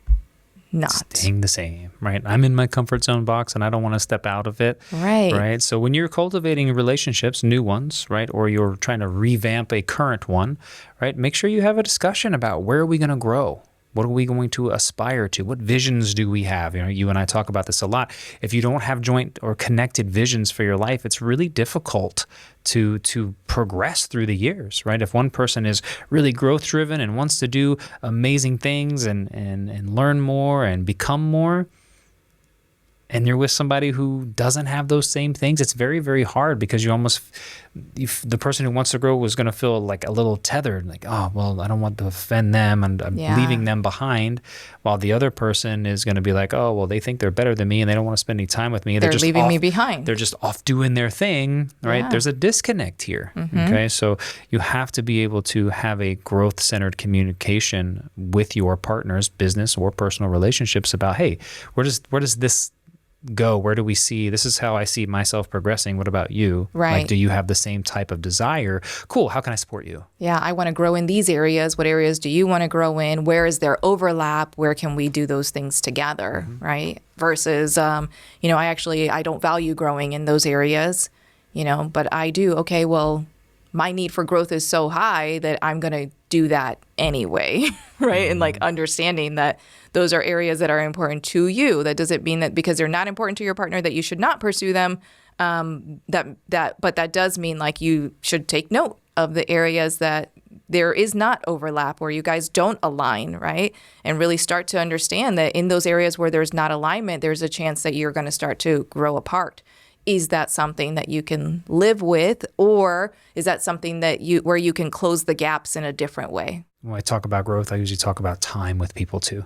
not.
Staying the same, right? I'm in my comfort zone box and I don't want to step out of it. Right. So when you're cultivating relationships, new ones, right? Or you're trying to revamp a current one, right? Make sure you have a discussion about where are we going to grow? What are we going to aspire to? What visions do we have? You know, you and I talk about this a lot. If you don't have joint or connected visions for your life, it's really difficult to progress through the years, right? If one person is really growth driven and wants to do amazing things and learn more and become more, and you're with somebody who doesn't have those same things, it's very, very hard, because the person who wants to grow was going to feel like a little tethered, like, oh, well, I don't want to offend them and I'm leaving them behind, while the other person is going to be like, oh, well, they think they're better than me and they don't want to spend any time with me.
They're just leaving me behind.
They're just off doing their thing, right? Yeah. There's a disconnect here, okay? So you have to be able to have a growth-centered communication with your partners, business or personal relationships, about, hey, where does this go? Where do we see, this is how I see myself progressing. What about you?
Right.
Like, do you have the same type of desire? Cool. How can I support you? Yeah.
I want to grow in these areas. What areas do you want to grow in? Where is there overlap? Where can we do those things together? Right. Versus, I don't value growing in those areas, but I do. Okay. Well, my need for growth is so high that I'm going to do that anyway, right? And like understanding that those are areas that are important to you. That doesn't mean that because they're not important to your partner that you should not pursue them. But that does mean like you should take note of the areas that there is not overlap, where you guys don't align, right? And really start to understand that in those areas where there's not alignment, there's a chance that you're going to start to grow apart. Is that something that you can live with, or is that something that where you can close the gaps in a different way?
When I talk about growth, I usually talk about time with people too,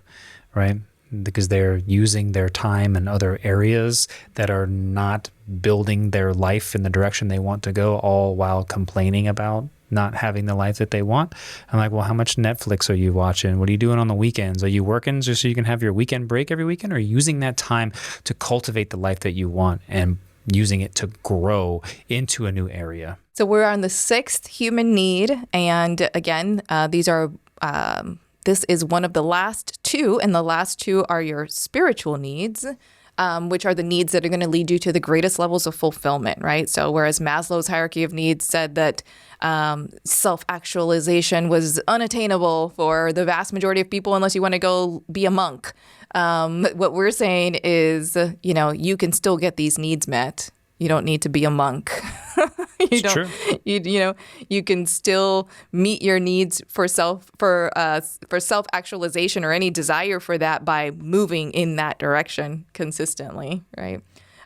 right? Because they're using their time in other areas that are not building their life in the direction they want to go, all while complaining about not having the life that they want. I'm like, well, how much Netflix are you watching? What are you doing on the weekends? Are you working just so you can have your weekend break every weekend? Or are you using that time to cultivate the life that you want and using it to grow into a new area?
So we're on the 6th human need. And again, this is one of the last 2, and the last 2 are your spiritual needs. which are the needs that are going to lead you to the greatest levels of fulfillment, right? So whereas Maslow's hierarchy of needs said that self-actualization was unattainable for the vast majority of people unless you want to go be a monk. What we're saying is, you can still get these needs met. You don't need to be a monk.
True.
You can still meet your needs for self-actualization or any desire for that by moving in that direction consistently, right?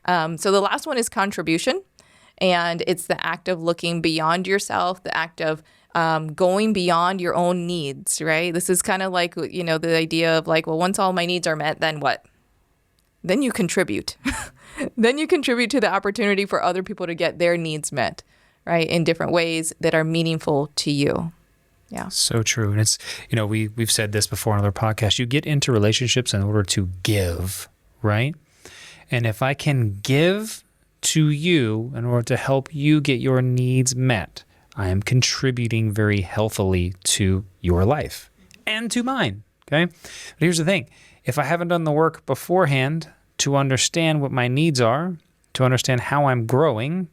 So the last one is contribution, and it's the act of looking beyond yourself, the act of going beyond your own needs, right? This is kind of like, the idea of like, well, once all my needs are met, then what? Then you contribute. Then you contribute to the opportunity for other people to get their needs met, right, in different ways that are meaningful to you. Yeah.
So true. And it's, we've said this before on other podcasts. You get into relationships in order to give, right? And if I can give to you in order to help you get your needs met, I am contributing very healthily to your life and to mine, okay? But here's the thing. If I haven't done the work beforehand to understand what my needs are, to understand how I'm growing,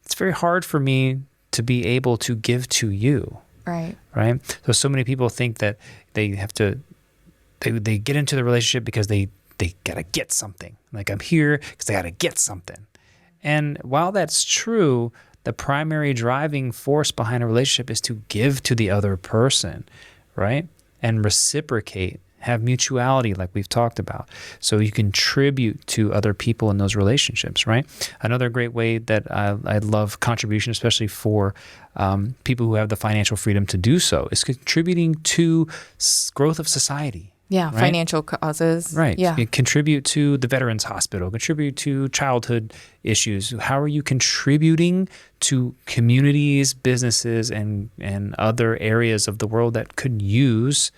it's very hard for me to be able to give to you.
Right.
Right? So many people think that they have to, they get into the relationship because they got to get something. Like, I'm here because they got to get something. And while that's true, the primary driving force behind a relationship is to give to the other person, right? And reciprocate, have mutuality like we've talked about. So you contribute to other people in those relationships, right? Another great way that I love contribution, especially for people who have the financial freedom to do so, is contributing to growth of society.
Yeah,
right?
Financial causes.
Right.
Yeah.
You contribute to the Veterans Hospital, contribute to childhood issues. How are you contributing to communities, businesses, and other areas of the world that could use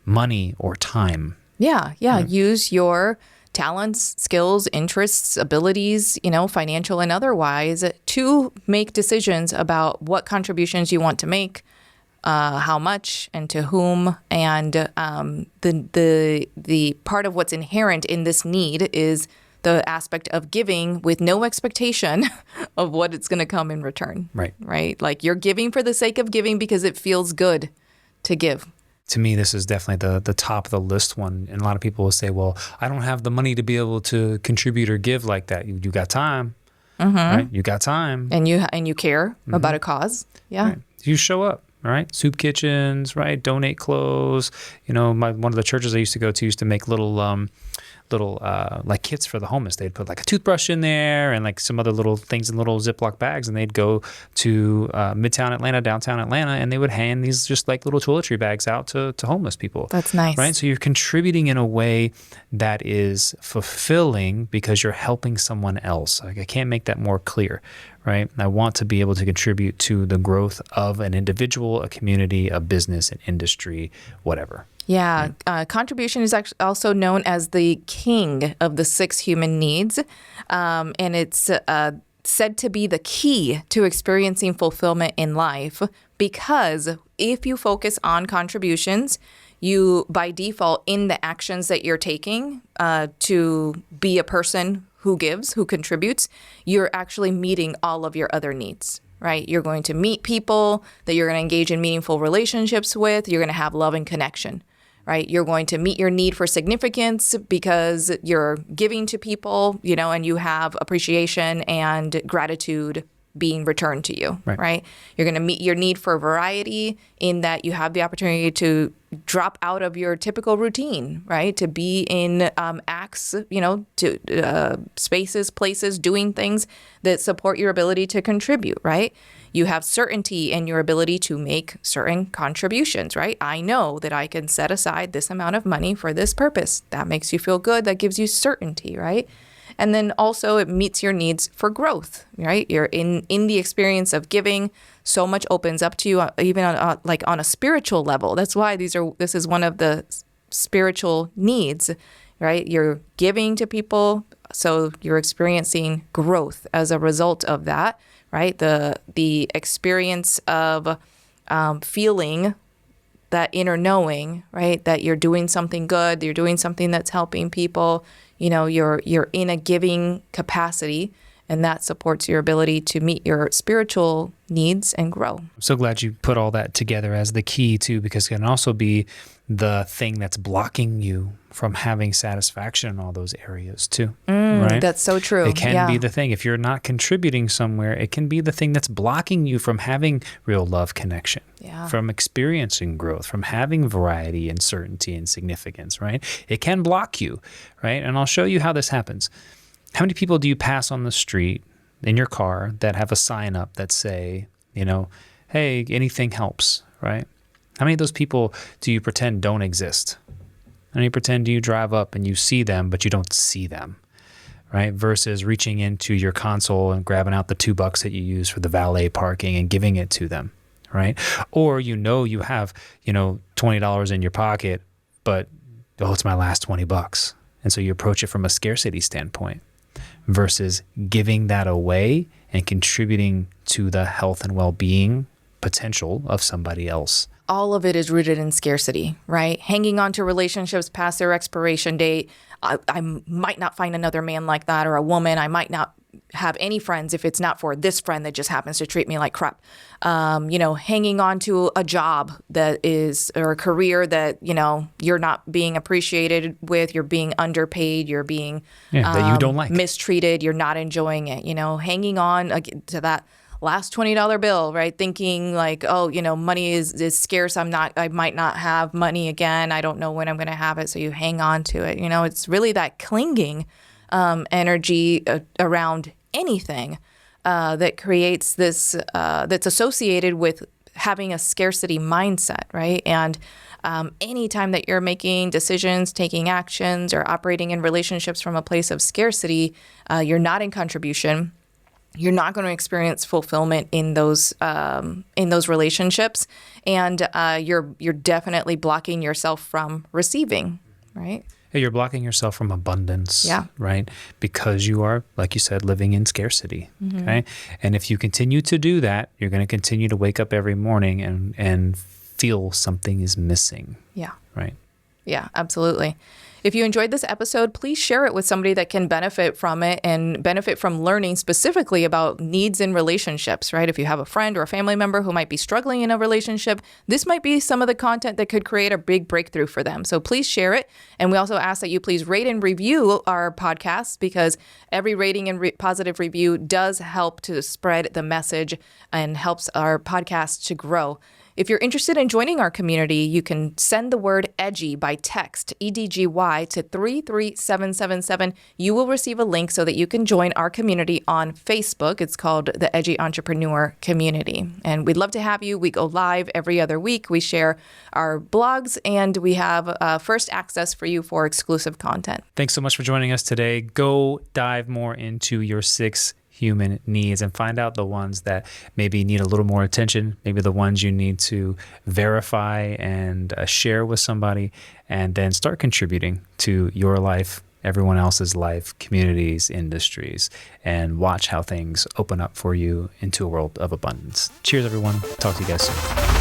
money or time?
Yeah. Use your talents, skills, interests, abilities, financial and otherwise, to make decisions about what contributions you want to make, how much and to whom. And the part of what's inherent in this need is the aspect of giving with no expectation of what it's going to come in return. Right. Like, you're giving for the sake of giving because it feels good to give.
To me, this is definitely the top of the list one. And a lot of people will say, well, I don't have the money to be able to contribute or give like that. You got time, right? You got time.
And you care about a cause. Yeah.
Right. You show up, right? Soup kitchens, right? Donate clothes. One of the churches I used to go to used to make little like kits for the homeless. They'd put like a toothbrush in there and like some other little things in little Ziploc bags, and they'd go to Midtown Atlanta, downtown Atlanta, and they would hand these just like little toiletry bags out to homeless people.
That's nice.
Right? So you're contributing in a way that is fulfilling because you're helping someone else. Like, I can't make that more clear, right? I want to be able to contribute to the growth of an individual, a community, a business, an industry, whatever.
Yeah. Contribution is actually also known as the king of the 6 human needs. And it's said to be the key to experiencing fulfillment in life, because if you focus on contributions, you, by default, in the actions that you're taking to be a person who gives, who contributes, you're actually meeting all of your other needs. Right? You're going to meet people that you're going to engage in meaningful relationships with. You're going to have love and connection. Right? You're going to meet your need for significance because you're giving to people, and you have appreciation and gratitude being returned to you, right? You're going to meet your need for variety in that you have the opportunity to drop out of your typical routine, right? To be in acts, to spaces, places, doing things that support your ability to contribute, right? You have certainty in your ability to make certain contributions, right? I know that I can set aside this amount of money for this purpose. That makes you feel good. That gives you certainty, right? And then also it meets your needs for growth, right? You're in the experience of giving. So much opens up to you, even on a spiritual level. That's why this is one of the spiritual needs, right? You're giving to people, so you're experiencing growth as a result of that, right? The experience of feeling that inner knowing, right? That you're doing something good, you're doing something that's helping people. you're in a giving capacity, and that supports your ability to meet your spiritual needs and grow.
I'm so glad you put all that together as the key too, because it can also be the thing that's blocking you from having satisfaction in all those areas too. Right?
That's so true.
It can be the thing. If you're not contributing somewhere, it can be the thing that's blocking you from having real love connection, from experiencing growth, from having variety and certainty and significance, right? It can block you, right? And I'll show you how this happens. How many people do you pass on the street in your car that have a sign up that say, hey, anything helps, right? How many of those people do you pretend don't exist? How many pretend you drive up and you see them, but you don't see them, right? Versus reaching into your console and grabbing out the $2 that you use for the valet parking and giving it to them, right? Or you have, $20 in your pocket, but, it's my last $20. And so you approach it from a scarcity standpoint versus giving that away and contributing to the health and well-being potential of somebody else.
All of it is rooted in scarcity, right? Hanging on to relationships past their expiration date. I might not find another man like that, or a woman. I might not have any friends if it's not for this friend that just happens to treat me like crap. Hanging on to a job or a career that, you're not being appreciated with, you're being underpaid, you're being
that you don't like,
mistreated, you're not enjoying it, hanging on to that last $20 bill, right? Thinking like, money is scarce. I might not have money again. I don't know when I'm going to have it. So you hang on to it. It's really that clinging energy around anything that creates this, that's associated with having a scarcity mindset, right? And anytime that you're making decisions, taking actions, or operating in relationships from a place of scarcity, you're not in contribution. You're not going to experience fulfillment in those relationships, and you're definitely blocking yourself from receiving, right?
You're blocking yourself from abundance, right? Because you are, like you said, living in scarcity, okay? And if you continue to do that, you're going to continue to wake up every morning and feel something is missing.
Yeah.
Right?
Yeah, absolutely. If you enjoyed this episode, please share it with somebody that can benefit from it and benefit from learning specifically about needs in relationships, right? If you have a friend or a family member who might be struggling in a relationship, this might be some of the content that could create a big breakthrough for them. So please share it. And we also ask that you please rate and review our podcast, because every rating and positive review does help to spread the message and helps our podcast to grow. If you're interested in joining our community, you can send the word EDGY by text, EDGY, to 33777. You will receive a link so that you can join our community on Facebook. It's called the Edgy Entrepreneur Community. And we'd love to have you. We go live every other week. We share our blogs, and we have first access for you for exclusive content.
Thanks so much for joining us today. Go dive more into your 6 human needs and find out the ones that maybe need a little more attention, maybe the ones you need to verify and share with somebody, and then start contributing to your life, everyone else's life, communities, industries, and watch how things open up for you into a world of abundance. Cheers, everyone. Talk to you guys soon.